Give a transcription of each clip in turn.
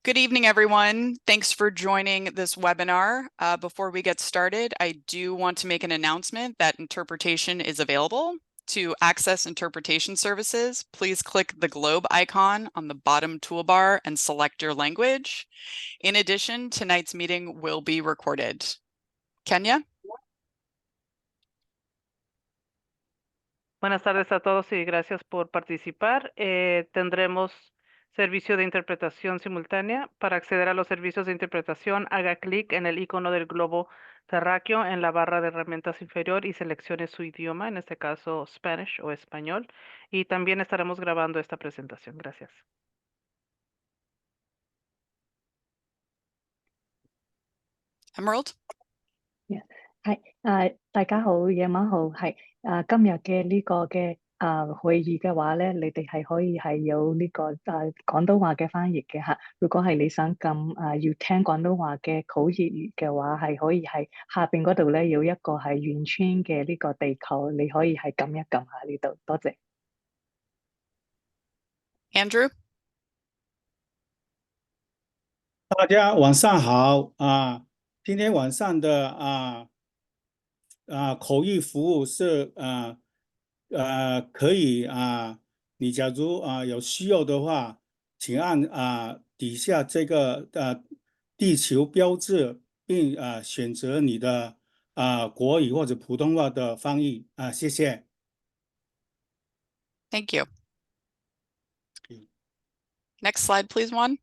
Good evening, everyone. Thanks for joining this webinar. Before we get started, I do want to make an announcement that interpretation is available. To access interpretation services, please click the globe icon on the bottom toolbar and select your language. In addition, tonight's meeting will be recorded. Kenya? Buenas tardes a todos y gracias por participar. Tendremos servicio de interpretación simultánea. Para acceder a los servicios de interpretación, haga clic en el icono del globo terráqueo en la barra de herramientas inferior y seleccione su idioma, en este caso Spanish o español. Y también estaremos grabando esta presentación. Gracias. Emerald? 大家好，夜晚好，今日嘅呢個嘅會議嘅話咧，你哋係可以係有呢個廣東話嘅翻譯嘅嚇。如果係你想撳要聽廣東話嘅口譯員嘅話，係可以係下邊嗰度咧有一個係圓圈嘅呢個地球，你可以係撳一撳下呢度，多謝。Andrew? 大家晚上好啊！今天晚上的口译服务是可以你假如有需要的话，请按底下这个地球标志，并选择你的国语或者普通话的翻译谢谢。Thank you. Next slide, please, Juan.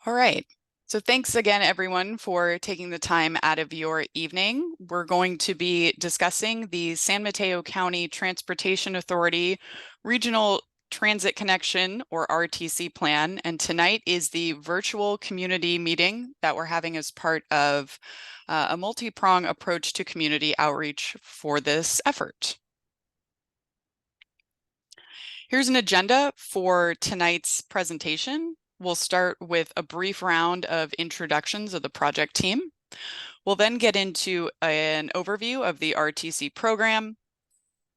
All right. So thanks again, everyone, for taking the time out of your evening. We're going to be discussing the San Mateo County Transportation Authority Regional Transit Connection, or RTC plan. And tonight is the virtual community meeting that we're having as part of a multi-prong approach to community outreach for this effort. Here's an agenda for tonight's presentation. We'll start with a brief round of introductions of the project team. We'll then get into an overview of the RTC program.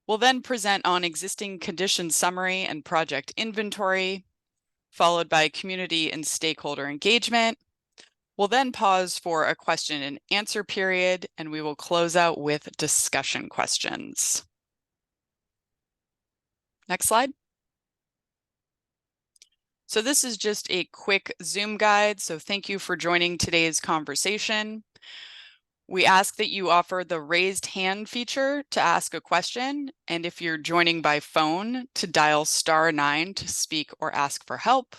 We'll then present on existing condition summary and project inventory, followed by community and stakeholder engagement. We'll then pause for a question and answer period, and we will close out with discussion questions. Next slide. So this is just a quick Zoom guide, so thank you for joining today's conversation. We ask that you offer the raised hand feature to ask a question, and if you're joining by phone, to dial *9 to speak or ask for help.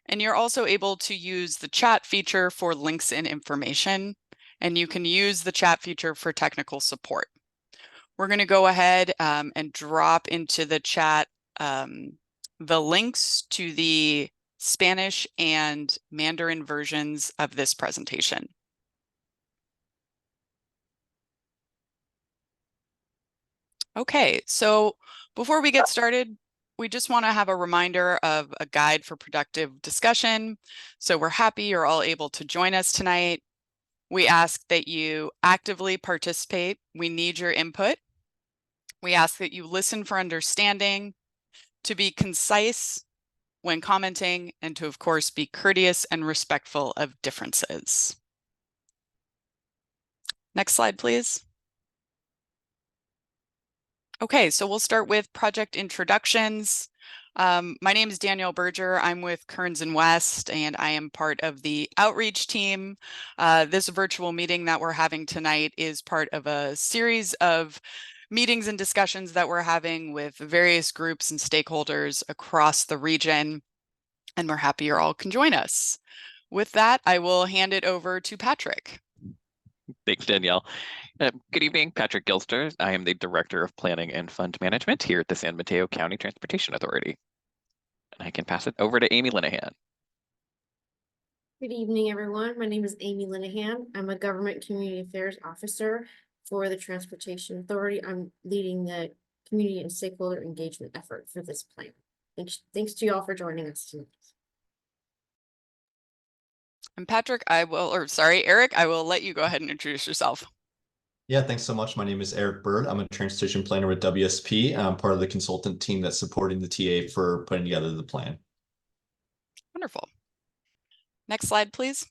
And you're also able to use the chat feature for links and information, and you can use the chat feature for technical support. We're going to go ahead and drop into the chat the links to the Spanish and Mandarin versions of this presentation. Okay, so before we get started, we just want to have a reminder of a guide for productive discussion. So we're happy you're all able to join us tonight. We ask that you actively participate. We need your input. We ask that you listen for understanding, to be concise when commenting, and to, of course, be courteous and respectful of differences. Next slide, please. Okay, so we'll start with project introductions. My name is Danielle Berger. I'm with Kearns and West, and I am part of the outreach team. This virtual meeting that we're having tonight is part of a series of meetings and discussions that we're having with various groups and stakeholders across the region, and we're happy you all can join us. With that, I will hand it over to Patrick. Thanks, Danielle. Good evening, Patrick Gilster. I am the Director of Planning and Fund Management here at the San Mateo County Transportation Authority. And I can pass it over to Amy Linehan. Good evening, everyone. My name is Amy Linehan. I'm a Government Community Affairs Officer for the Transportation Authority. I'm leading the community and stakeholder engagement effort for this plan. Thanks to you all for joining us tonight. And Patrick, Eric, I will let you go ahead and introduce yourself. Yeah, thanks so much. My name is Eric Bird. I'm a transportation planner with WSP. I'm part of the consultant team that's supporting the TA for putting together the plan. Wonderful. Next slide, please.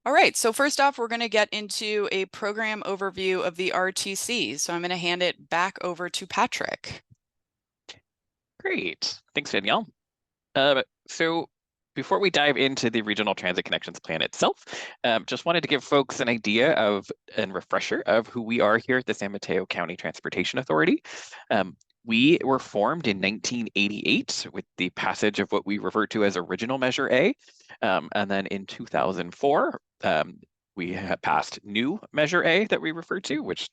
All right, so first off, we're going to get into a program overview of the RTC. So I'm going to hand it back over to Patrick. Great. Thanks, Danielle. So before we dive into the Regional Transit Connections Plan itself, just wanted to give folks an idea of and refresher of who we are here at the San Mateo County Transportation Authority. We were formed in 1988 with the passage of what we refer to as Original Measure A. And then in 2004, we had passed new Measure A that we refer to, which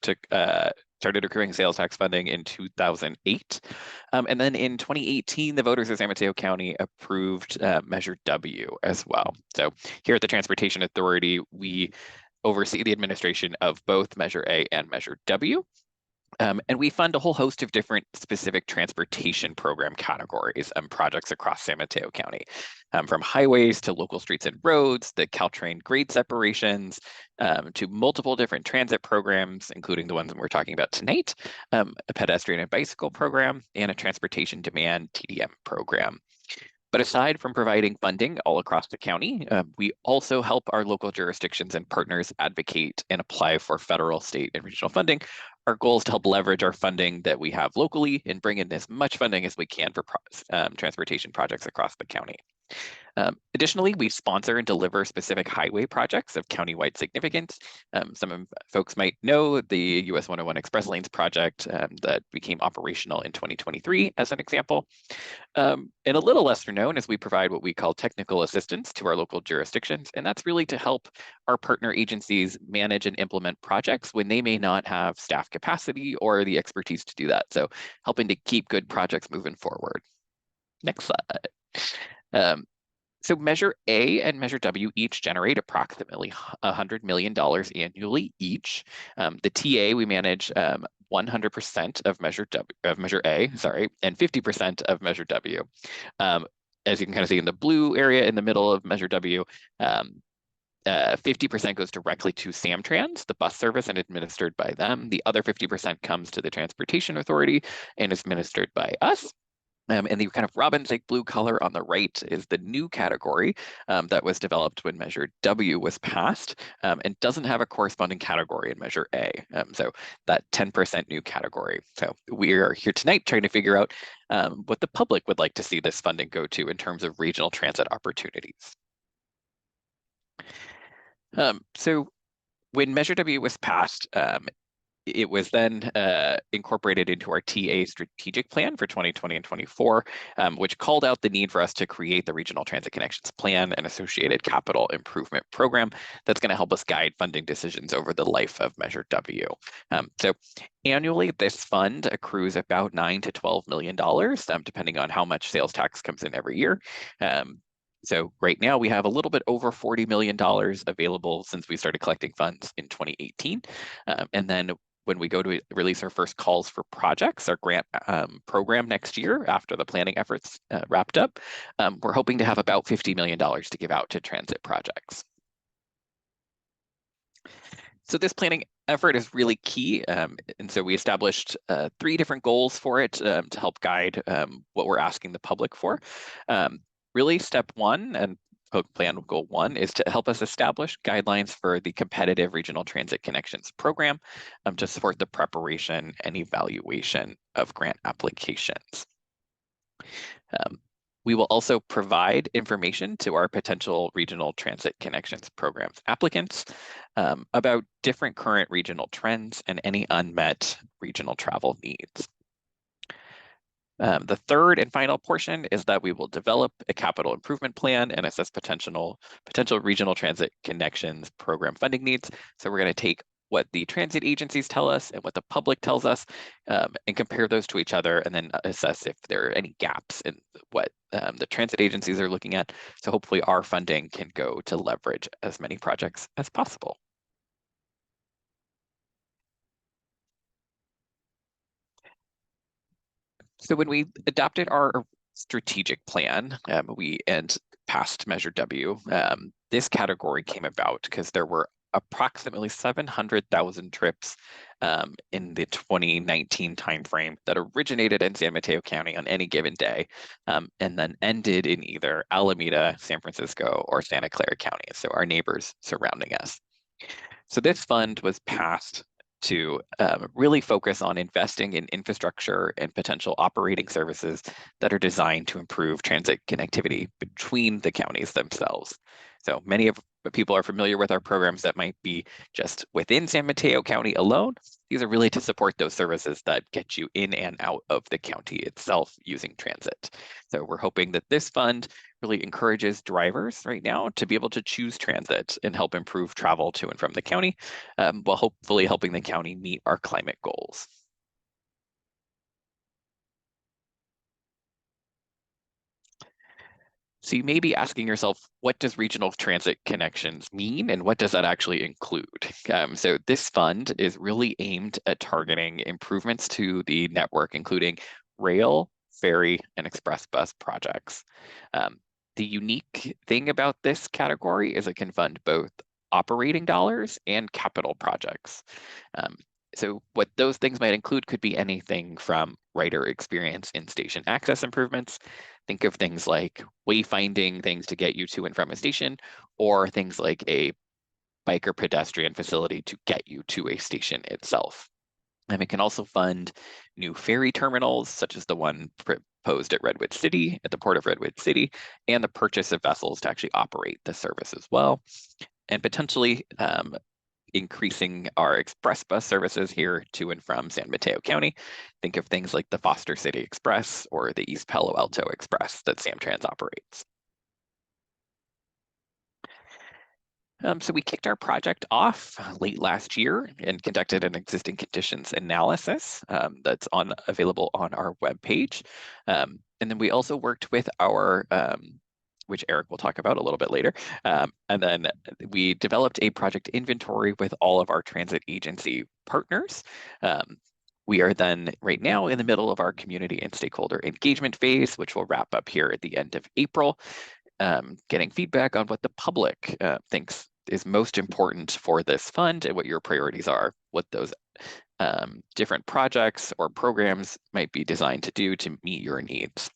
started accruing sales tax funding in 2008. And then in 2018, the voters of San Mateo County approved Measure W as well. So here at the Transportation Authority, we oversee the administration of both Measure A and Measure W. And we fund a whole host of different specific transportation program categories and projects across San Mateo County, from highways to local streets and roads, the Caltrain grade separations, to multiple different transit programs, including the ones we're talking about tonight, a pedestrian and bicycle program, and a transportation demand TDM program. But aside from providing funding all across the county, we also help our local jurisdictions and partners advocate and apply for federal, state, and regional funding. Our goal is to help leverage our funding that we have locally and bring in as much funding as we can for transportation projects across the county. Additionally, we sponsor and deliver specific highway projects of countywide significance. Some folks might know the US 101 Express Lanes project that became operational in 2023 as an example. And a little lesser known is we provide what we call technical assistance to our local jurisdictions, and that's really to help our partner agencies manage and implement projects when they may not have staff capacity or the expertise to do that. So helping to keep good projects moving forward. Next slide. So Measure A and Measure W each generate approximately $100 million annually each. The TA, we manage 100% of Measure A, and 50% of Measure W. As you can kind of see in the blue area in the middle of Measure W, 50% goes directly to Samtrans, the bus service, and administered by them. The other 50% comes to the Transportation Authority and is administered by us. And the kind of robin's egg blue color on the right is the new category that was developed when Measure W was passed and doesn't have a corresponding category in Measure A. So that 10% new category. So we are here tonight trying to figure out what the public would like to see this funding go to in terms of regional transit opportunities. So when Measure W was passed, it was then incorporated into our TA strategic plan for 2020 and 24, which called out the need for us to create the Regional Transit Connections Plan and associated capital improvement program that's going to help us guide funding decisions over the life of Measure W. So annually, this fund accrues about $9 to $12 million, depending on how much sales tax comes in every year. So right now we have a little bit over $40 million available since we started collecting funds in 2018. And then when we go to release our first calls for projects, our grant program next year after the planning efforts wrapped up, we're hoping to have about $50 million to give out to transit projects. So this planning effort is really key. And so we established 3 different goals for it to help guide what we're asking the public for. Really, step 1 and plan goal 1 is to help us establish guidelines for the competitive Regional Transit Connections program to support the preparation and evaluation of grant applications. We will also provide information to our potential Regional Transit Connections programs applicants about different current regional trends and any unmet regional travel needs. The third and final portion is that we will develop a capital improvement plan and assess potential regional transit connections program funding needs. So we're going to take what the transit agencies tell us and what the public tells us and compare those to each other and then assess if there are any gaps in what the transit agencies are looking at. So hopefully our funding can go to leverage as many projects as possible. So when we adopted our strategic plan, we passed Measure W, this category came about because there were approximately 700,000 trips in the 2019 timeframe that originated in San Mateo County on any given day, and then ended in either Alameda, San Francisco, or Santa Clara County, so our neighbors surrounding us. So this fund was passed to really focus on investing in infrastructure and potential operating services that are designed to improve transit connectivity between the counties themselves. So many of the people are familiar with our programs that might be just within San Mateo County alone. These are really to support those services that get you in and out of the county itself using transit. So we're hoping that this fund really encourages drivers right now to be able to choose transit and help improve travel to and from the county, while hopefully helping the county meet our climate goals. So you may be asking yourself, what does regional transit connections mean and what does that actually include? So this fund is really aimed at targeting improvements to the network, including rail, ferry, and express bus projects. The unique thing about this category is it can fund both operating dollars and capital projects. So what those things might include could be anything from rider experience in station access improvements. Think of things like wayfinding things to get you to and from a station, or things like a bike or pedestrian facility to get you to a station itself. And it can also fund new ferry terminals, such as the one proposed at Redwood City, at the Port of Redwood City, and the purchase of vessels to actually operate the service as well, and potentially increasing our express bus services here to and from San Mateo County. Think of things like the Foster City Express or the East Palo Alto Express that Samtrans operates. So we kicked our project off late last year and conducted an existing conditions analysis that's available on our webpage. And then we also worked with our which Eric will talk about a little bit later. And then we developed a project inventory with all of our transit agency partners. We are then right now in the middle of our community and stakeholder engagement phase, which will wrap up here at the end of April, getting feedback on what the public thinks is most important for this fund and what your priorities are, what those different projects or programs might be designed to do to meet your needs.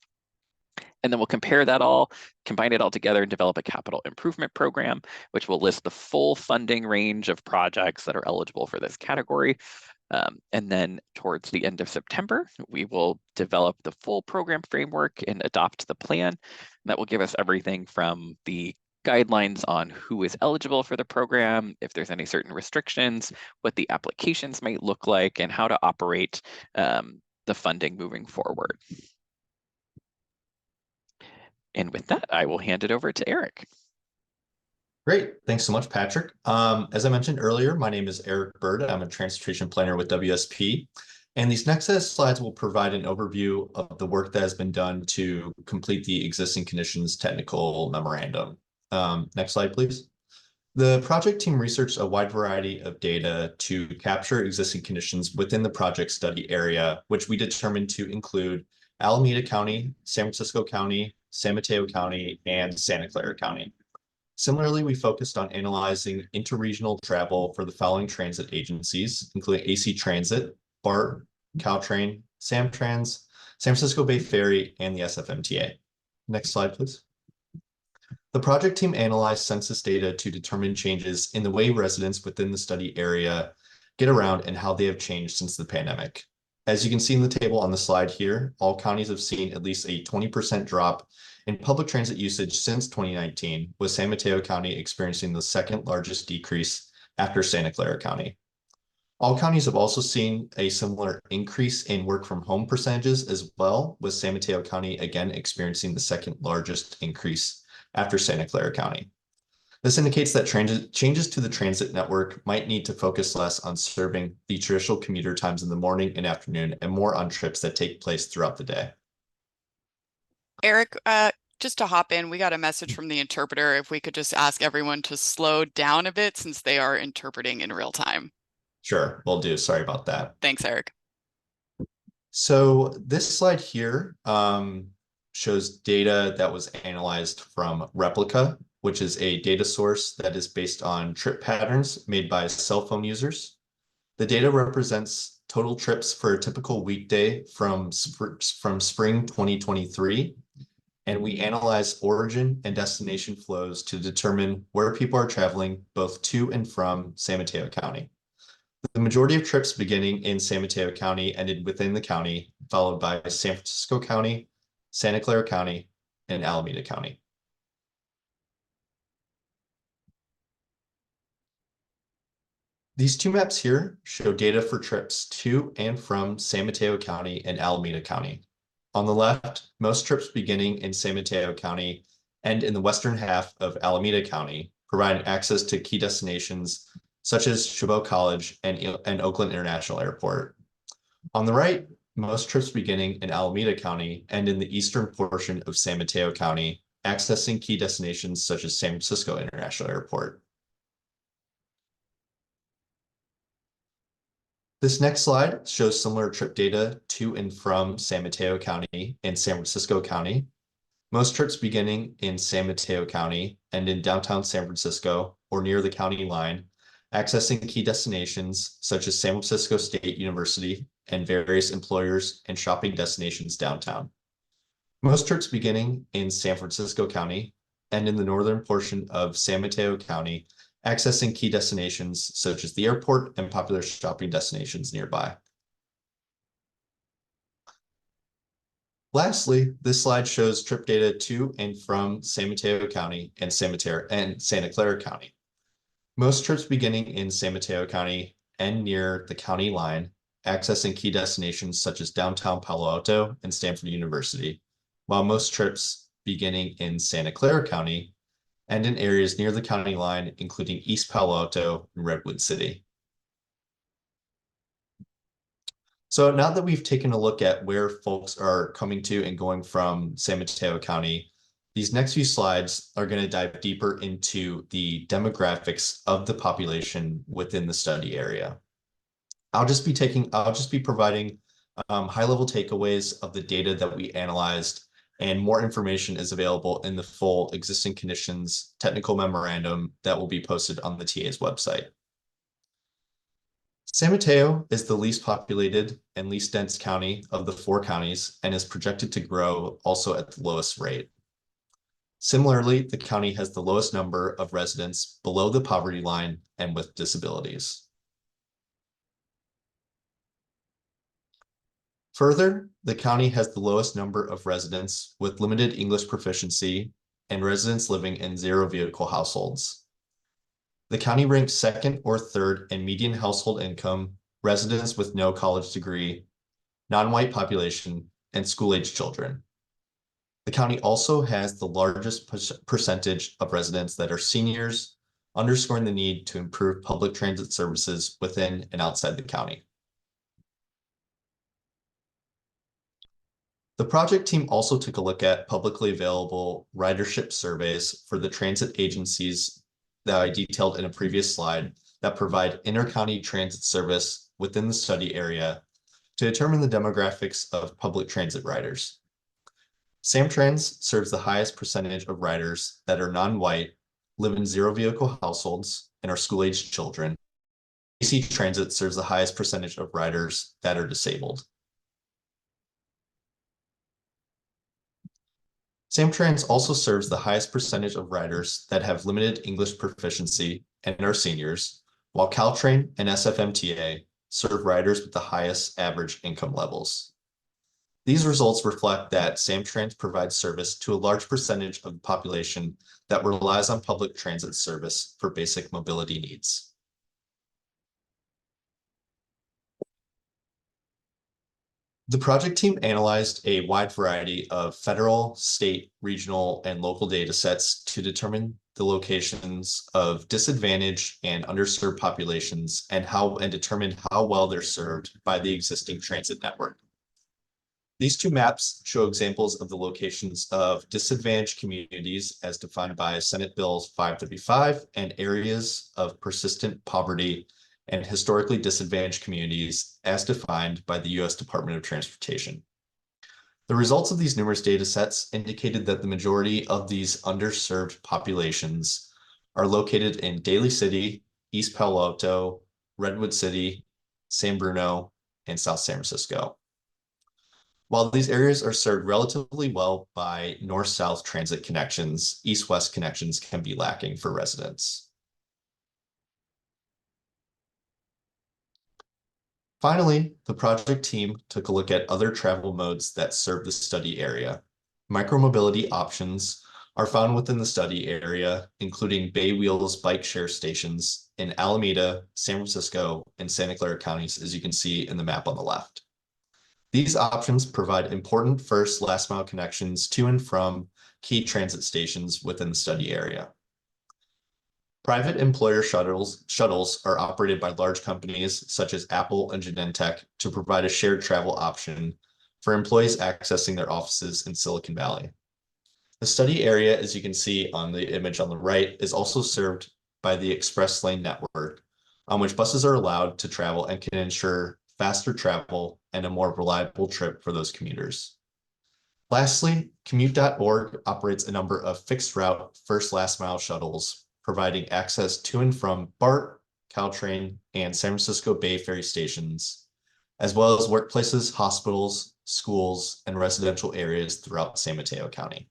And then we'll compare that all, combine it all together and develop a capital improvement program, which will list the full funding range of projects that are eligible for this category. And then towards the end of September, we will develop the full program framework and adopt the plan. That will give us everything from the guidelines on who is eligible for the program, if there's any certain restrictions, what the applications might look like, and how to operate the funding moving forward. And with that, I will hand it over to Eric. Great. Thanks so much, Patrick. As I mentioned earlier, my name is Eric Bird. I'm a transportation planner with WSP. And these next set of slides will provide an overview of the work that has been done to complete the existing conditions technical memorandum. Next slide, please. The project team researched a wide variety of data to capture existing conditions within the project study area, which we determined to include Alameda County, San Francisco County, San Mateo County, and Santa Clara County. Similarly, we focused on analyzing interregional travel for the following transit agencies, including AC Transit, BART, Caltrain, Samtrans, San Francisco Bay Ferry, and the SFMTA. Next slide, please. The project team analyzed census data to determine changes in the way residents within the study area get around and how they have changed since the pandemic. As you can see in the table on the slide here, all counties have seen at least a 20% drop in public transit usage since 2019, with San Mateo County experiencing the second largest decrease after Santa Clara County. All counties have also seen a similar increase in work from home percentages as well, with San Mateo County again experiencing the second largest increase after Santa Clara County. This indicates that changes to the transit network might need to focus less on serving the traditional commuter times in the morning and afternoon and more on trips that take place throughout the day. Eric, just to hop in, we got a message from the interpreter. If we could just ask everyone to slow down a bit since they are interpreting in real time. Sure, will do. Sorry about that. Thanks, Eric. So this slide here shows data that was analyzed from Replica. which is a data source that is based on trip patterns made by cell phone users. The data represents total trips for a typical weekday from spring 2023. And we analyze origin and destination flows to determine where people are traveling both to and from San Mateo County. The majority of trips beginning in San Mateo County ended within the county, followed by San Francisco County, Santa Clara County, and Alameda County. These two maps here show data for trips to and from San Mateo County and Alameda County. On the left, most trips beginning in San Mateo County and in the western half of Alameda County, providing access to key destinations such as Chabot College and Oakland International Airport. On the right, most trips beginning in Alameda County and in the eastern portion of San Mateo County, accessing key destinations such as San Francisco International Airport. This next slide shows similar trip data to and from San Mateo County and San Francisco County. Most trips beginning in San Mateo County and in downtown San Francisco or near the county line, accessing key destinations such as San Francisco State University and various employers and shopping destinations downtown. Most trips beginning in San Francisco County and in the northern portion of San Mateo County, accessing key destinations such as the airport and popular shopping destinations nearby. Lastly, this slide shows trip data to and from San Mateo County and Santa Clara County. Most trips beginning in San Mateo County and near the county line, accessing key destinations such as downtown Palo Alto and Stanford University, while most trips beginning in Santa Clara County and in areas near the county line, including East Palo Alto and Redwood City. So now that we've taken a look at where folks are coming to and going from San Mateo County, these next few slides are going to dive deeper into the demographics of the population within the study area. I'll just be providing high-level takeaways of the data that we analyzed, and more information is available in the full existing conditions technical memorandum that will be posted on the TA's website. San Mateo is the least populated and least dense county of the 4 counties and is projected to grow also at the lowest rate. Similarly, the county has the lowest number of residents below the poverty line and with disabilities. Further, the county has the lowest number of residents with limited English proficiency and residents living in zero-vehicle households. The county ranks second or third in median household income, residents with no college degree, non-white population, and school-age children. The county also has the largest percentage of residents that are seniors, underscoring the need to improve public transit services within and outside the county. The project team also took a look at publicly available ridership surveys for the transit agencies that I detailed in a previous slide that provide inter-county transit service within the study area to determine the demographics of public transit riders. Samtrans serves the highest percentage of riders that are non-white, live in zero-vehicle households, and are school-aged children. AC Transit serves the highest percentage of riders that are disabled. Samtrans also serves the highest percentage of riders that have limited English proficiency and are seniors, while Caltrain and SFMTA serve riders with the highest average income levels. These results reflect that Samtrans provides service to a large percentage of the population that relies on public transit service for basic mobility needs. The project team analyzed a wide variety of federal, state, regional, and local data sets to determine the locations of disadvantaged and underserved populations and determine how well they're served by the existing transit network. These two maps show examples of the locations of disadvantaged communities as defined by Senate Bill 535 and areas of persistent poverty and historically disadvantaged communities as defined by the U.S. Department of Transportation. The results of these numerous data sets indicated that the majority of these underserved populations are located in Daly City, East Palo Alto, Redwood City, San Bruno, and South San Francisco. While these areas are served relatively well by north-south transit connections, east-west connections can be lacking for residents. Finally, the project team took a look at other travel modes that serve the study area. Micromobility options are found within the study area, including Bay Wheels bike share stations in Alameda, San Francisco, and Santa Clara counties, as you can see in the map on the left. These options provide important first last mile connections to and from key transit stations within the study area. Private employer shuttles are operated by large companies such as Apple and Genentech to provide a shared travel option for employees accessing their offices in Silicon Valley. The study area, as you can see on the image on the right, is also served by the Express Lane network, on which buses are allowed to travel and can ensure faster travel and a more reliable trip for those commuters. Lastly, Commute.org operates a number of fixed route first last mile shuttles, providing access to and from BART, Caltrain, and San Francisco Bay Ferry stations, as well as workplaces, hospitals, schools, and residential areas throughout San Mateo County.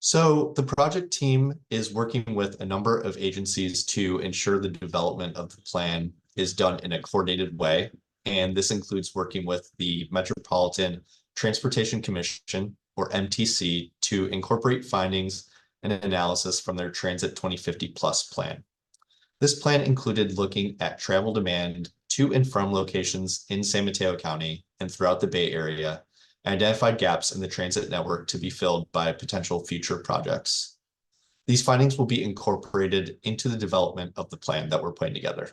So the project team is working with a number of agencies to ensure the development of the plan is done in a coordinated way. And this includes working with the Metropolitan Transportation Commission, or MTC, to incorporate findings and analysis from their Transit 2050 Plus plan. This plan included looking at travel demand to and from locations in San Mateo County and throughout the Bay Area, and identified gaps in the transit network to be filled by potential future projects. These findings will be incorporated into the development of the plan that we're putting together.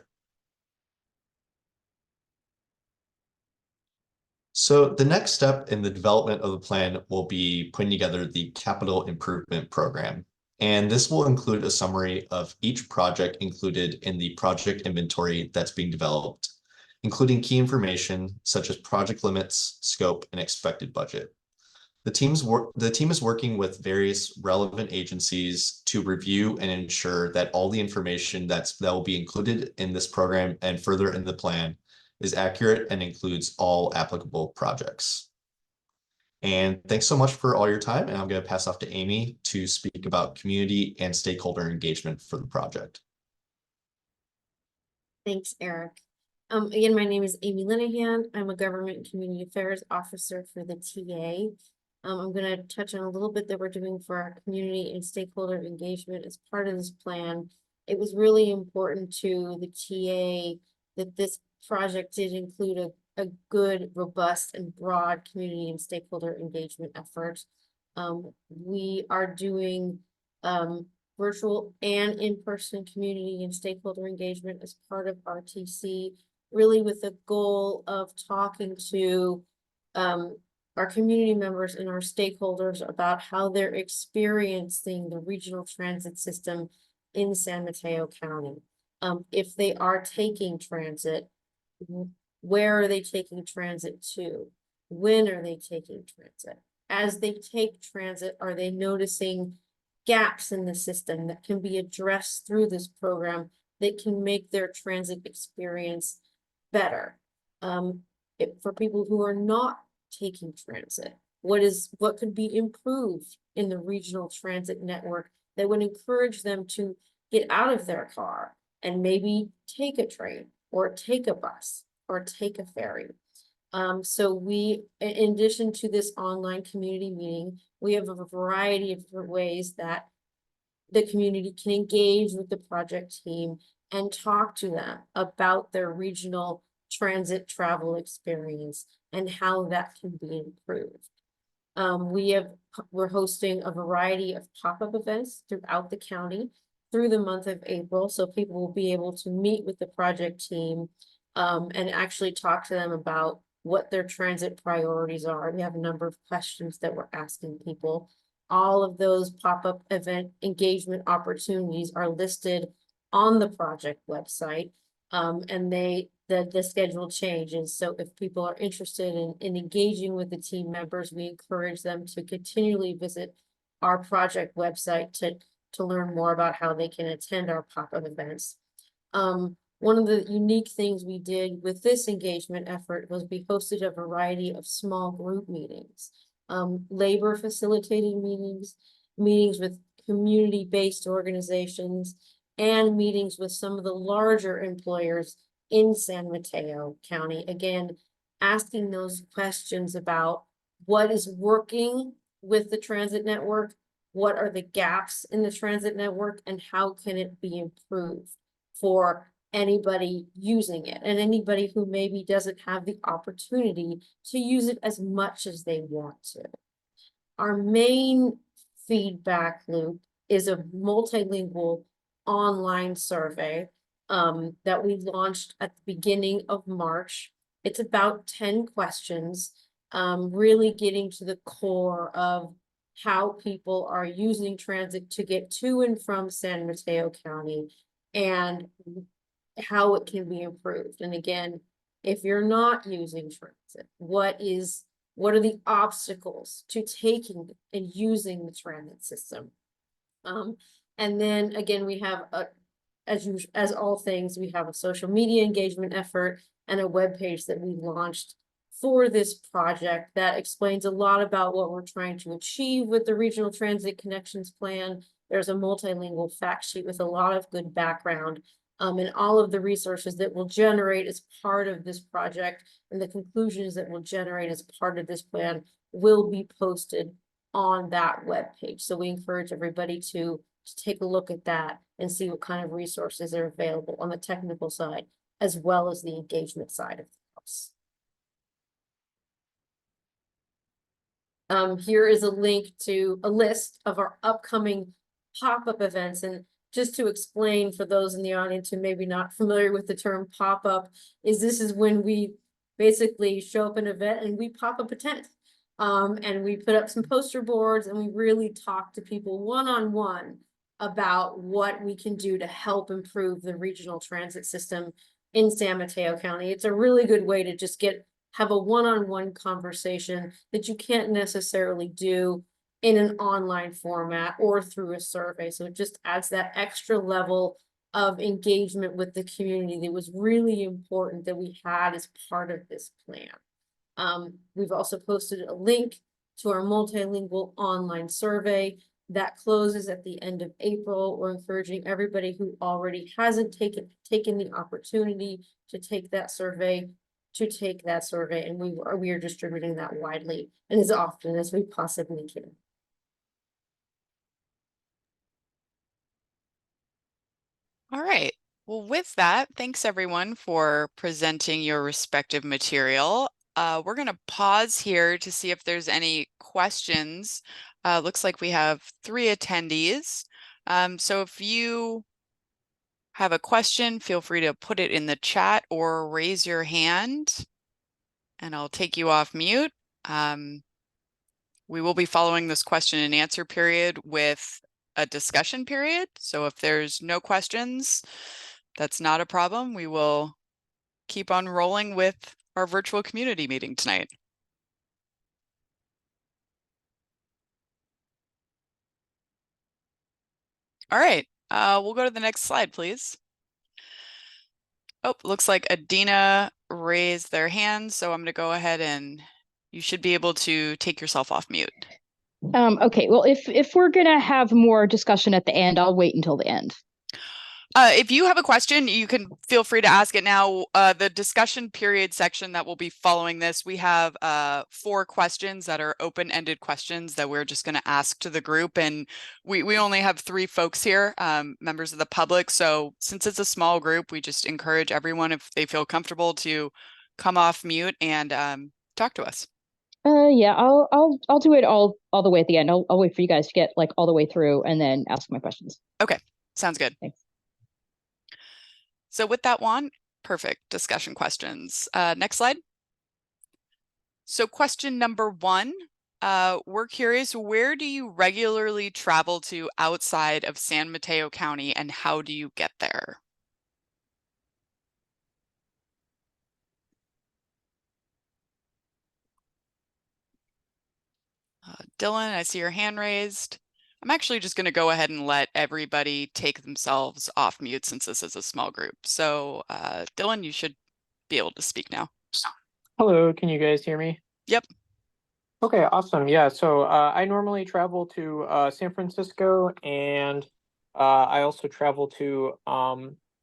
So the next step in the development of the plan will be putting together the capital improvement program. And this will include a summary of each project included in the project inventory that's being developed, including key information such as project limits, scope, and expected budget. The team is working with various relevant agencies to review and ensure that all the information that will be included in this program and further in the plan is accurate and includes all applicable projects. And thanks so much for all your time. And I'm going to pass off to Amy to speak about community and stakeholder engagement for the project. Thanks, Eric. Again, my name is Amy Linehan. I'm a Government Community Affairs Officer for the TA. I'm going to touch on a little bit that we're doing for our community and stakeholder engagement as part of this plan. It was really important to the TA that this project did include a good, robust, and broad community and stakeholder engagement effort. We are doing virtual and in-person community and stakeholder engagement as part of RTC, really with the goal of talking to our community members and our stakeholders about how they're experiencing the regional transit system in San Mateo County. If they are taking transit, where are they taking transit to? When are they taking transit? As they take transit, are they noticing gaps in the system that can be addressed through this program that can make their transit experience better? For people who are not taking transit, what could be improved in the regional transit network that would encourage them to get out of their car and maybe take a train or take a bus or take a ferry? So we, in addition to this online community meeting, we have a variety of different ways that the community can engage with the project team and talk to them about their regional transit travel experience and how that can be improved. We're hosting a variety of pop-up events throughout the county through the month of April, so people will be able to meet with the project team and actually talk to them about what their transit priorities are. We have a number of questions that we're asking people. All of those pop-up event engagement opportunities are listed on the project website. And the schedule changes. So if people are interested in engaging with the team members, we encourage them to continually visit our project website to learn more about how they can attend our pop-up events. One of the unique things we did with this engagement effort was we hosted a variety of small group meetings, labor facilitated meetings, meetings with community-based organizations, and meetings with some of the larger employers in San Mateo County. Again, asking those questions about what is working with the transit network, what are the gaps in the transit network, and how can it be improved for anybody using it and anybody who maybe doesn't have the opportunity to use it as much as they want to. Our main feedback loop is a multilingual online survey that we launched at the beginning of March. It's about 10 questions, really getting to the core of how people are using transit to get to and from San Mateo County and how it can be improved. And again, if you're not using transit, what are the obstacles to taking and using the transit system? And then again, we have as all things, we have a social media engagement effort and a webpage that we launched for this project that explains a lot about what we're trying to achieve with the Regional Transit Connections Plan. There's a multilingual fact sheet with a lot of good background, and all of the resources that will generate as part of this project and the conclusions that will generate as part of this plan will be posted on that webpage. So we encourage everybody to take a look at that and see what kind of resources are available on the technical side, as well as the engagement side of the house. Here is a link to a list of our upcoming pop-up events. And just to explain for those in the audience who may be not familiar with the term pop-up, this is when we basically show up an event and we pop up a tent. And we put up some poster boards and we really talk to people one-on-one about what we can do to help improve the regional transit system in San Mateo County. It's a really good way to just have a one-on-one conversation that you can't necessarily do in an online format or through a survey. So it just adds that extra level of engagement with the community that was really important that we had as part of this plan. We've also posted a link to our multilingual online survey that closes at the end of April. We're encouraging everybody who already hasn't taken the opportunity to take that survey and we are distributing that widely and as often as we possibly can. All right. Well, with that, thanks everyone for presenting your respective material. We're going to pause here to see if there's any questions. Looks like we have 3 attendees. So if you have a question, feel free to put it in the chat or raise your hand and I'll take you off mute. We will be following this question and answer period with a discussion period. So if there's no questions, that's not a problem. We will keep on rolling with our virtual community meeting tonight. All right, we'll go to the next slide, please. Oh, looks like Adina raised their hand, so I'm going to go ahead and you should be able to take yourself off mute. Okay, well, if we're going to have more discussion at the end, I'll wait until the end. If you have a question, you can feel free to ask it now. The discussion period section that will be following this, we have 4 questions that are open-ended questions that we're just going to ask to the group. And we only have 3 folks here, members of the public. So since it's a small group, we just encourage everyone, if they feel comfortable, to come off mute and talk to us. Yeah, I'll do it all the way at the end. I'll wait for you guys to get like all the way through and then ask my questions. Okay, sounds good. Thanks. So with that, Juan, perfect discussion questions. Next slide. So question number 1, we're curious, where do you regularly travel to outside of San Mateo County and how do you get there? Dylan, I see your hand raised. I'm actually just going to go ahead and let everybody take themselves off mute since this is a small group. So Dylan, you should be able to speak now. Hello, can you guys hear me? Yep. Okay, awesome. Yeah, so I normally travel to San Francisco, and I also travel to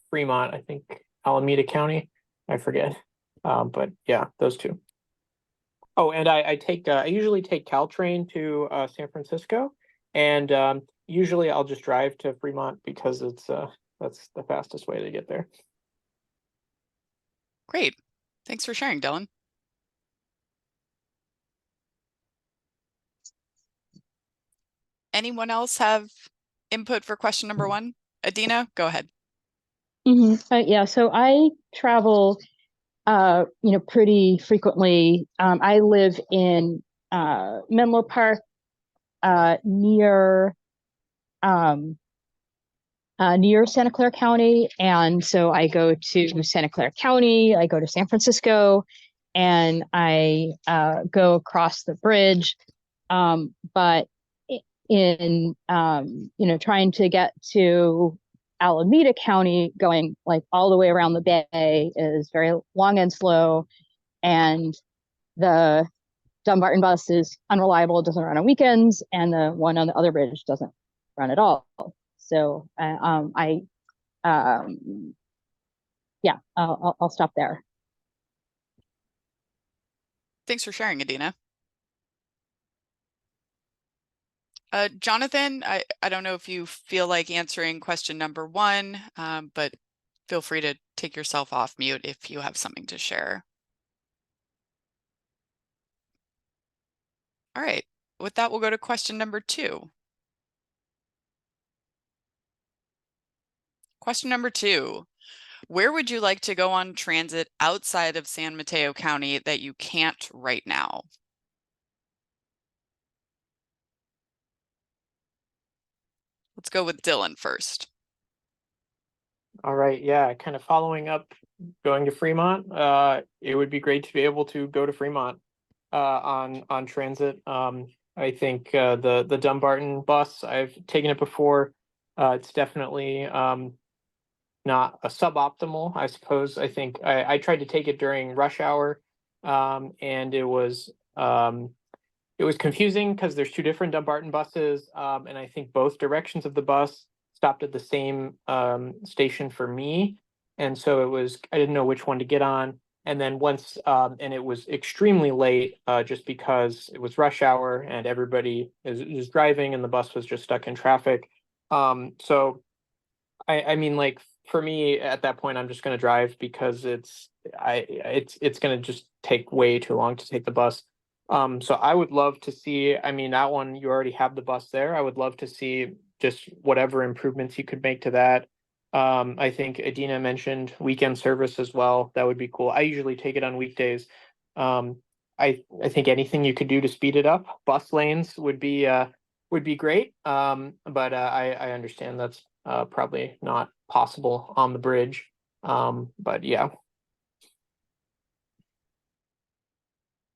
Fremont, I think Alameda County. I forget. But yeah, those two. Oh, and I usually take Caltrain to San Francisco, and usually I'll just drive to Fremont because that's the fastest way to get there. Great. Thanks for sharing, Dylan. Anyone else have input for question number 1? Adina, go ahead. Yeah, so I travel, pretty frequently. I live in Menlo Park, near Santa Clara County, and so I go to Santa Clara County. I go to San Francisco, and I go across the bridge. But in trying to get to Alameda County, going like all the way around the bay is very long and slow, and the Dumbarton bus is unreliable, doesn't run on weekends, and the one on the other bridge doesn't run at all. So I'll stop there. Thanks for sharing, Adina. Jonathan, I don't know if you feel like answering question number 1, but feel free to take yourself off mute if you have something to share. All right, with that, we'll go to question number 2. Question number 2, where would you like to go on transit outside of San Mateo County that you can't right now? Let's go with Dylan first. All right, yeah, kind of following up, going to Fremont. It would be great to be able to go to Fremont on transit. I think the Dumbarton bus, I've taken it before. It's definitely not a suboptimal, I suppose. I think I tried to take it during rush hour, and it was confusing because there's 2 different Dumbarton buses, and I think both directions of the bus stopped at the same station for me, and so I didn't know which one to get on. And then once, and it was extremely late, just because it was rush hour and everybody is driving and the bus was just stuck in traffic. So I mean, like, for me at that point, I'm just going to drive because it's going to just take way too long to take the bus. So I would love to see, I mean, that one, you already have the bus there. I would love to see just whatever improvements you could make to that. I think Adina mentioned weekend service as well. That would be cool. I usually take it on weekdays. I think anything you could do to speed it up, bus lanes would be great. But I understand that's probably not possible on the bridge. But yeah.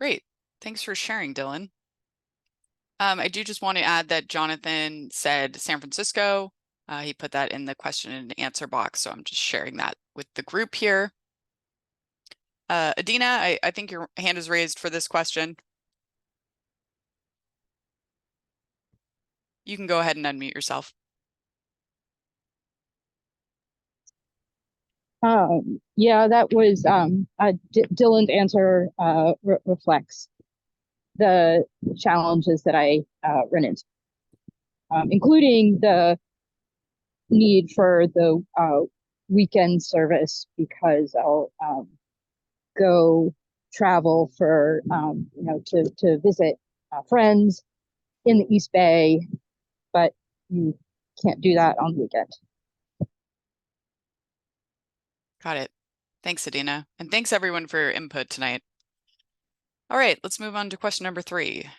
Great. Thanks for sharing, Dylan. I do just want to add that Jonathan said San Francisco. He put that in the question and answer box, so I'm just sharing that with the group here. Adina, I think your hand is raised for this question. You can go ahead and unmute yourself. Yeah, that was Dylan's answer reflects the challenges that I run into, including the need for the weekend service, because I'll go travel for to visit friends in the East Bay, but you can't do that on the weekend. Got it. Thanks, Adina. And thanks everyone for your input tonight. All right, let's move on to question number 3.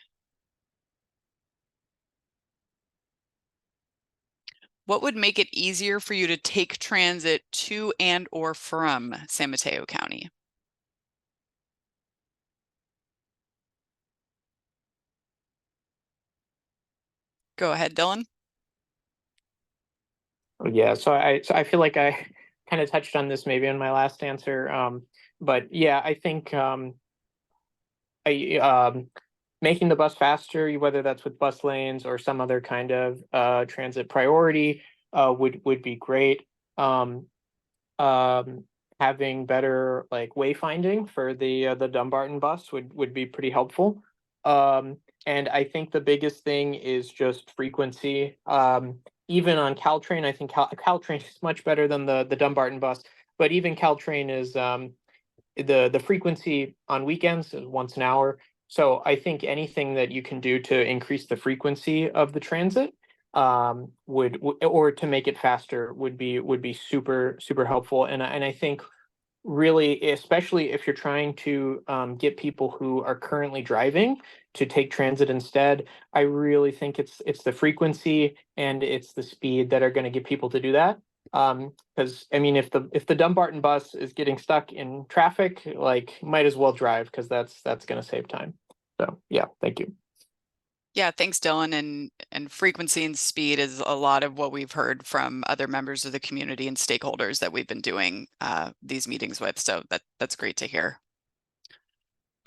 What would make it easier for you to take transit to and or from San Mateo County? Go ahead, Dylan. Yeah, so I feel like I kind of touched on this maybe in my last answer. But yeah, I think making the bus faster, whether that's with bus lanes or some other kind of transit priority, would be great. Having better like wayfinding for the Dumbarton bus would be pretty helpful. And I think the biggest thing is just frequency. Even on Caltrain, I think Caltrain is much better than the Dumbarton bus, but even Caltrain is the frequency on weekends is once an hour. So I think anything that you can do to increase the frequency of the transit or to make it faster would be super helpful. And I think really, especially if you're trying to get people who are currently driving to take transit instead, I really think it's the frequency and it's the speed that are going to get people to do that. Because I mean, if the Dumbarton bus is getting stuck in traffic, like might as well drive, because that's going to save time. So yeah, thank you. Yeah, thanks, Dylan. And frequency and speed is a lot of what we've heard from other members of the community and stakeholders that we've been doing these meetings with. So that's great to hear.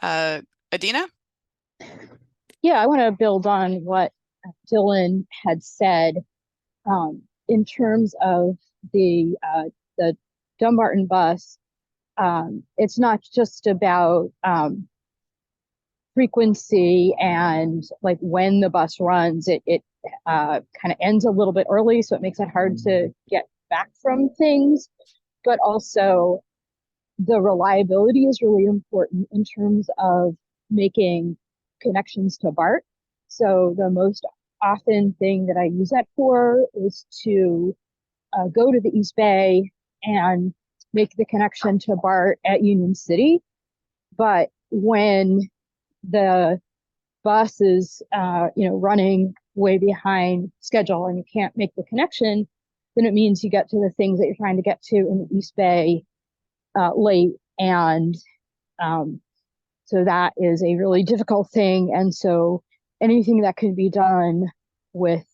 Adina? Yeah, I want to build on what Dylan had said in terms of the Dumbarton bus. It's not just about frequency and like when the bus runs. It kind of ends a little bit early, so it makes it hard to get back from things, but also the reliability is really important in terms of making connections to BART. So the most often thing that I use that for is to go to the East Bay and make the connection to BART at Union City. But when the bus is running way behind schedule and you can't make the connection, then it means you get to the things that you're trying to get to in the East Bay late. And so that is a really difficult thing. And so anything that can be done with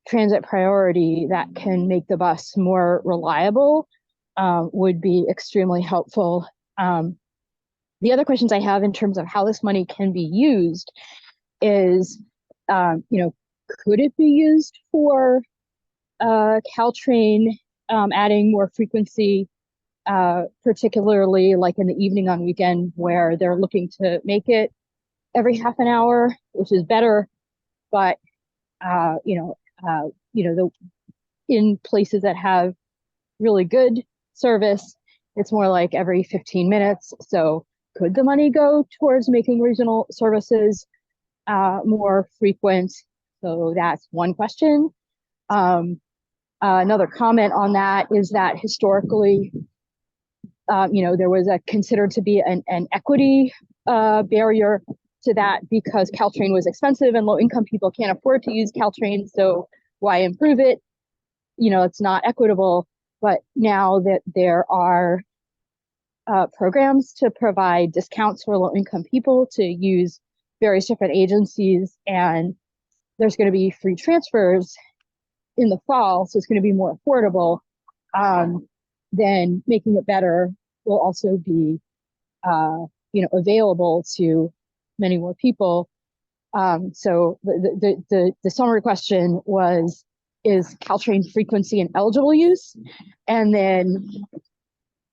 transit priority that can make the bus more reliable would be extremely helpful. The other questions I have in terms of how this money can be used is, could it be used for Caltrain adding more frequency, particularly like in the evening on weekend where they're looking to make it every half an hour, which is better, but in places that have really good service, it's more like every 15 minutes. So could the money go towards making regional services more frequent? So that's one question. Another comment on that is that historically, there was considered to be an equity barrier to that because Caltrain was expensive and low-income people can't afford to use Caltrain. So why improve it? It's not equitable. But now that there are programs to provide discounts for low-income people to use various different agencies, and there's going to be free transfers in the fall, so it's going to be more affordable, then making it better will also be available to many more people. So the summary question was, is Caltrain frequency an eligible use? And then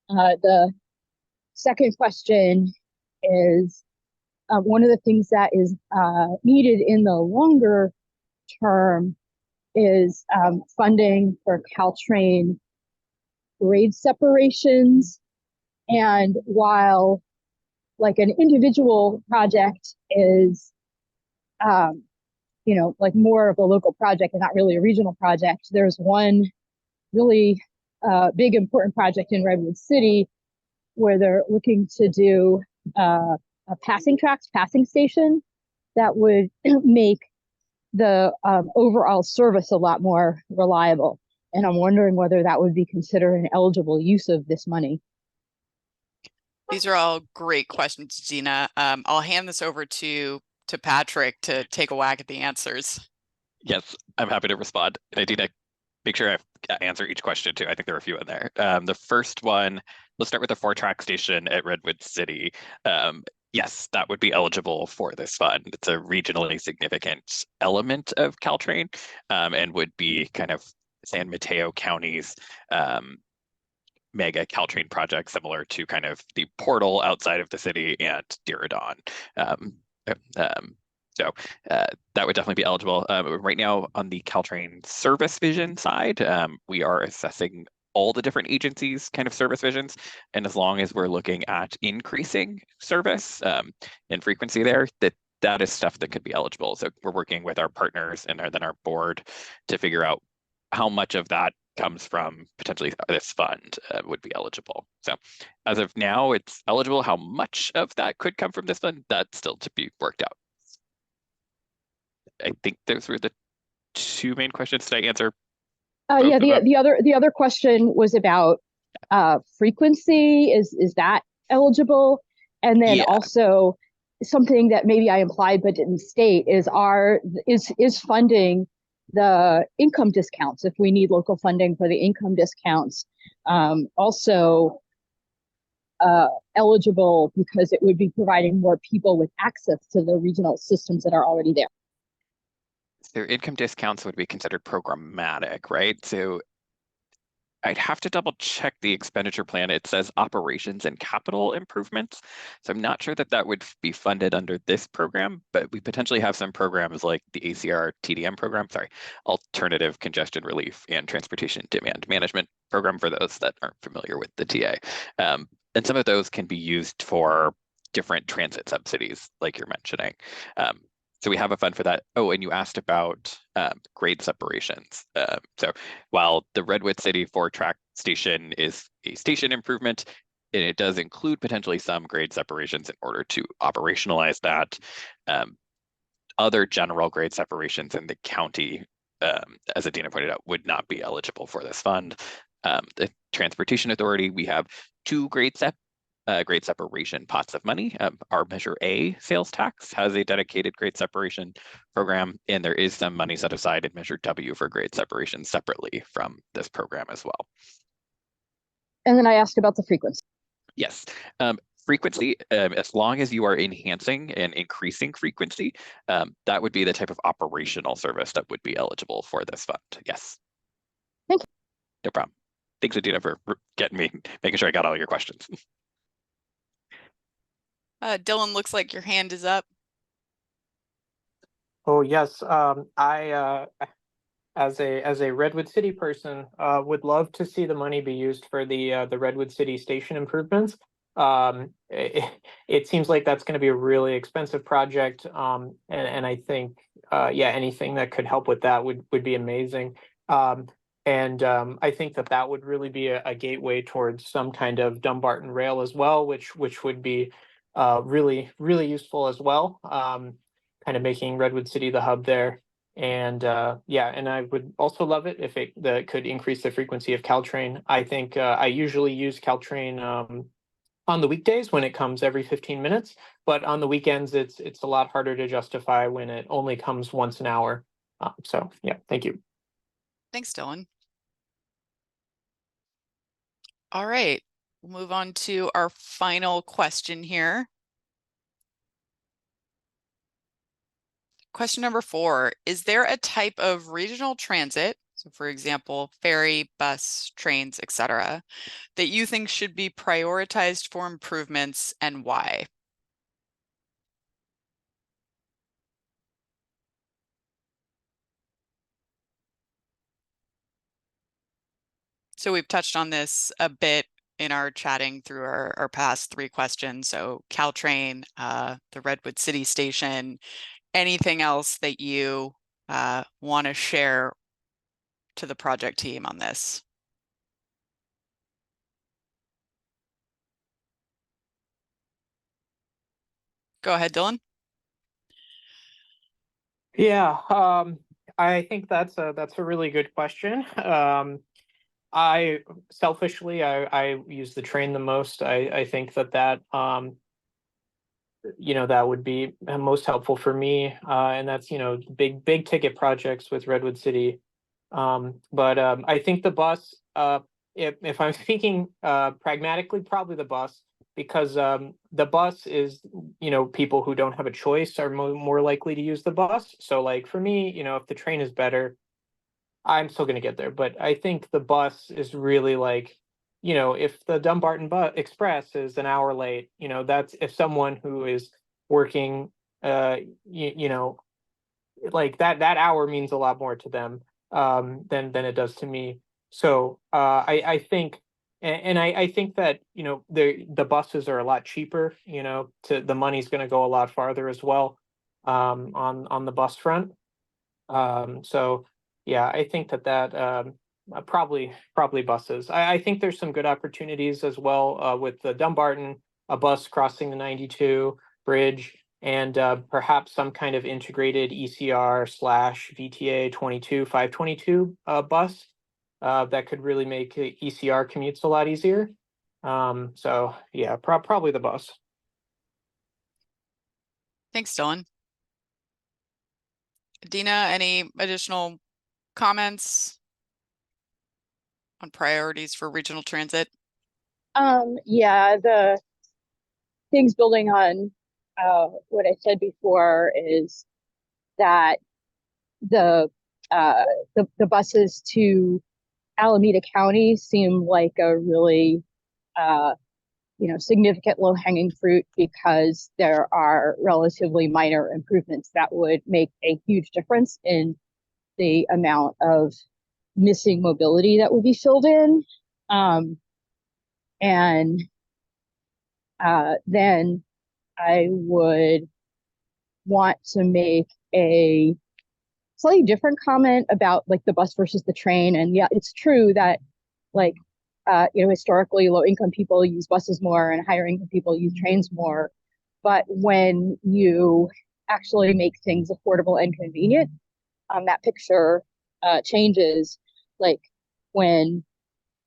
the second question is, one of the things that is needed in the longer term is funding for Caltrain grade separations. And while like an individual project is like more of a local project and not really a regional project, there's one really big important project in Redwood City where they're looking to do a passing station that would make the overall service a lot more reliable. And I'm wondering whether that would be considered an eligible use of this money. These are all great questions, Gina. I'll hand this over to to Patrick to take a whack at the answers. Yes, I'm happy to respond. And I need to make sure I answer each question too. I think there are a few in there. The first one, let's start with the 4-track station at Redwood City. Yes, that would be eligible for this fund. It's a regionally significant element of Caltrain, and would be kind of San Mateo County's mega Caltrain project, similar to kind of the portal outside of the city and Diridon. So that would definitely be eligible. Right now on the Caltrain service vision side, we are assessing all the different agencies' kind of service visions. And as long as we're looking at increasing service and frequency there, that is stuff that could be eligible. So we're working with our partners and then our board to figure out how much of that comes from potentially this fund would be eligible. So as of now, it's eligible. How much of that could come from this fund, that's still to be worked out. I think those were the 2 main questions. Did I answer? Yeah, the other question was about frequency. Is that eligible? And then also something that maybe I implied but didn't state is funding the income discounts if we need local funding for the income discounts. Also eligible because it would be providing more people with access to the regional systems that are already there. So income discounts would be considered programmatic, right? So I'd have to double check the expenditure plan. It says operations and capital improvements. So I'm not sure that would be funded under this program, but we potentially have some programs like the ACR TDM program, Alternative Congestion Relief and Transportation Demand Management program for those that aren't familiar with the TA. And some of those can be used for different transit subsidies, like you're mentioning. So we have a fund for that. Oh, and you asked about grade separations. So while the Redwood City 4-track station is a station improvement, and it does include potentially some grade separations in order to operationalize that. Other general grade separations in the county, as Adina pointed out, would not be eligible for this fund. The Transportation Authority, we have 2 grade separation pots of money. Our Measure A sales tax has a dedicated grade separation program, and there is some money set aside in Measure W for grade separation separately from this program as well. And then I asked about the frequency. Yes. Frequency, as long as you are enhancing and increasing frequency, that would be the type of operational service that would be eligible for this fund. Yes. Thank you. No problem. Thanks, Adina, for making sure I got all your questions. Dylan, looks like your hand is up. Oh yes, I as a Redwood City person would love to see the money be used for the Redwood City station improvements. It seems like that's going to be a really expensive project, and I think anything that could help with that would be amazing. I think that would really be a gateway towards some kind of Dumbarton rail as well, which would be really useful as well, kind of making Redwood City the hub there. And and I would also love it if that could increase the frequency of Caltrain. I think I usually use Caltrain on the weekdays when it comes every 15 minutes, but on the weekends it's a lot harder to justify when it only comes once an hour. So yeah, thank you. Thanks, Dylan. All right, we'll move on to our final question here. Question number 4, is there a type of regional transit, so for example, ferry, bus, trains, etc., that you think should be prioritized for improvements and why? So we've touched on this a bit in our chatting through our past 3 questions. So Caltrain, the Redwood City Station, anything else that you want to share to the project team on this? Go ahead, Dylan. Yeah, I think that's a really good question. I selfishly, I use the train the most. I think that that would be most helpful for me. And that's, big ticket projects with Redwood City. But I think the bus, if I'm thinking pragmatically, probably the bus, because the bus is, people who don't have a choice are more likely to use the bus. So like for me, if the train is better, I'm still going to get there. But I think the bus is really like, if the Dumbarton Express is an hour late, that's if someone who is working, like that hour means a lot more to them than it does to me. So I think, and I think that the buses are a lot cheaper. The money's going to go a lot farther as well on the bus front. So yeah, I think that probably buses. I think there's some good opportunities as well with the Dumbarton, a bus crossing the 92 bridge, and perhaps some kind of integrated ECR/VTA 522 bus that could really make ECR commutes a lot easier. So yeah, probably the bus. Thanks, Dylan. Dina, any additional comments on priorities for regional transit? Yeah, the things building on what I said before is that the buses to Alameda County seem like a really significant low-hanging fruit, because there are relatively minor improvements that would make a huge difference in the amount of missing mobility that would be filled in. And then I would want to make a slightly different comment about like the bus versus the train. And yeah, it's true that like, historically low income people use buses more and higher income people use trains more. But when you actually make things affordable and convenient, that picture changes. Like when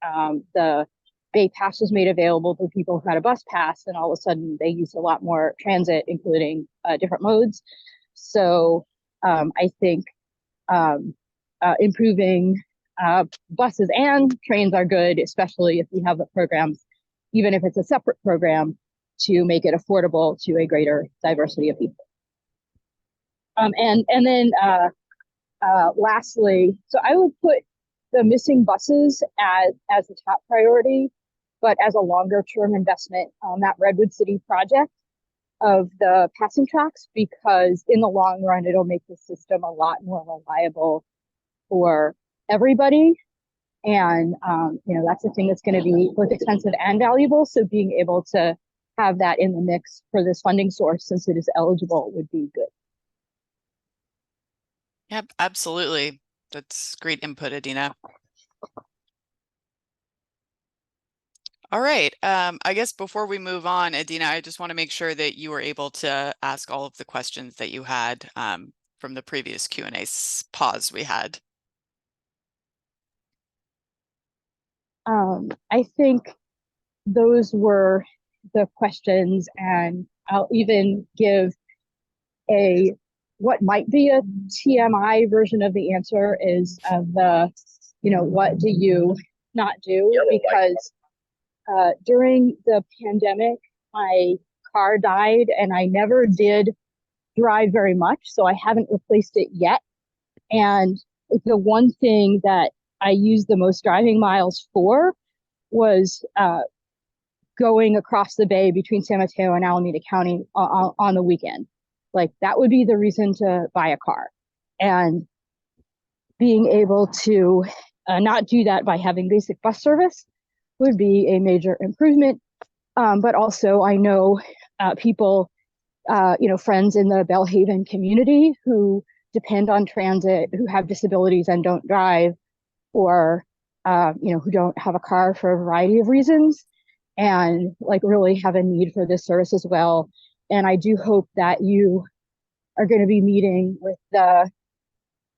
the Bay Pass was made available for people who had a bus pass, and all of a sudden they used a lot more transit, including different modes. So I think improving buses and trains are good, especially if we have the programs, even if it's a separate program, to make it affordable to a greater diversity of people. And then lastly, so I would put the missing buses as the top priority, but as a longer term investment on that Redwood City project of the passing tracks, because in the long run, it'll make the system a lot more reliable for everybody. And, that's the thing that's going to be both expensive and valuable. So being able to have that in the mix for this funding source, since it is eligible, would be good. Yep, absolutely. That's great input, Adina. All right. I guess before we move on, Adina, I just want to make sure that you were able to ask all of the questions that you had from the previous Q&A pause we had. I think those were the questions, and I'll even give what might be a TMI version of the answer is of the, what do you not do? Because during the pandemic, my car died and I never did drive very much, so I haven't replaced it yet. And the one thing that I used the most driving miles for was going across the bay between San Mateo and Alameda County on the weekend. Like that would be the reason to buy a car. And being able to not do that by having basic bus service would be a major improvement. But also I know people, friends in the Belhaven community who depend on transit, who have disabilities and don't drive, or who don't have a car for a variety of reasons, and like really have a need for this service as well. And I do hope that you are going to be meeting with the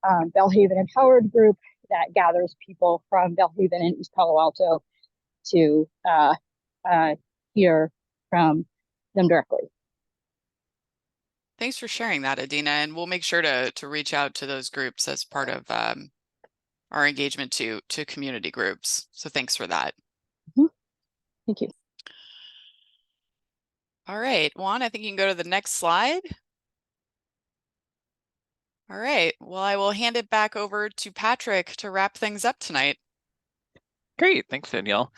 Belhaven Empowered group that gathers people from Belhaven and East Palo Alto to hear from them directly. Thanks for sharing that, Adina, and we'll make sure to reach out to those groups as part of our engagement to community groups. So thanks for that. Thank you. All right, Juan, I think you can go to the next slide. All right, well, I will hand it back over to Patrick to wrap things up tonight. Great, thanks, Danielle.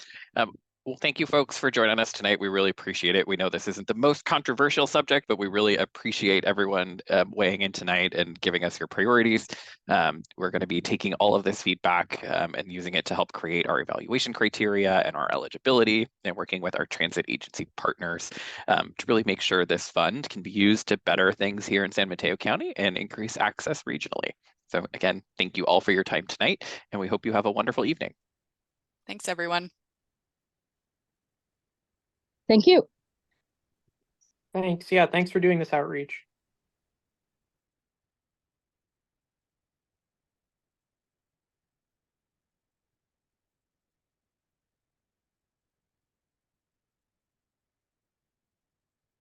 Well, thank you folks for joining us tonight. We really appreciate it. We know this isn't the most controversial subject, but we really appreciate everyone weighing in tonight and giving us your priorities. We're going to be taking all of this feedback and using it to help create our evaluation criteria and our eligibility, and working with our transit agency partners to really make sure this fund can be used to better things here in San Mateo County and increase access regionally. So again, thank you all for your time tonight, and we hope you have a wonderful evening. Thanks, everyone. Thank you. Thanks. Yeah, thanks for doing this outreach.